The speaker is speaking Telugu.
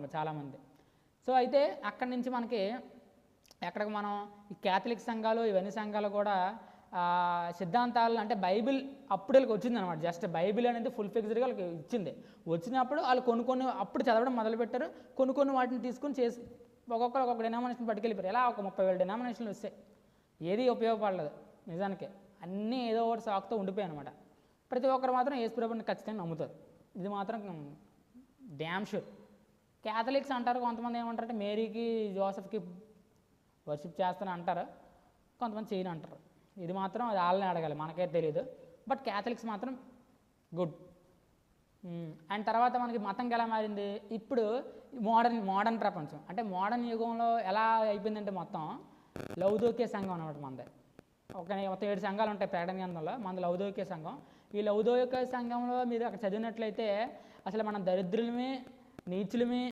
ఉంటారు చాలామంది. సో అయితే అక్కడి నుంచి మనకి ఎక్కడికి మనం ఈ క్యాథలిక్ సంఘాలు ఇవన్నీ సంఘాలు కూడా సిద్ధాంతాలు అంటే బైబిల్ అప్పుడు వాళ్ళకి వచ్చిందనమాట. జస్ట్ బైబిల్ అనేది ఫుల్ ఫిక్స్డ్గా వాళ్ళకి ఇచ్చింది. వచ్చినప్పుడు వాళ్ళు కొన్ని అప్పుడు చదవడం మొదలుపెట్టారు. కొన్ని వాటిని తీసుకుని చేసి ఒక్కొక్కరు ఒక్కొక్క డినామినేషన్ పట్టుకెళ్ళిపోయారు. ఎలా ఒక 30,000 డినామినేషన్లు వస్తాయి. ఏది ఉపయోగపడలేదు నిజానికి. అన్నీ ఏదో ఒకటి సాకుతో ఉండిపోయాయి అనమాట. ప్రతి ఒక్కరు మాత్రం యేసు ప్రభువుని ఖచ్చితంగా నమ్ముతారు. ఇది మాత్రం డ్యామ్ షూర్. క్యాథలిక్స్ అంటారు, కొంతమంది ఏమంటారంటే మేరీకి జోసెఫ్కి వర్షిప్ చేస్తాను అంటారు, కొంతమంది చేయను అంటారు. ఇది మాత్రం అది వాళ్ళని అడగాలి, మనకైతే తెలియదు. బట్ క్యాథలిక్స్ మాత్రం గుడ్. అండ్ తర్వాత మనకి మతంకి ఎలా మారింది ఇప్పుడు మోడర్న్ ప్రపంచం అంటే మోడర్న్ యుగంలో ఎలా అయిపోయిందంటే మొత్తం లౌదోక్య సంఘం అనమాట. మనది మొత్తం 7 సంఘాలు ఉంటాయి ప్రకటన గ్రంథంలో. మనది లౌదోక్య సంఘం. ఈ లౌదోక్య సంఘంలో మీరు అక్కడ చదివినట్లయితే అసలు మనం దరిద్రులమే, నీచులమే,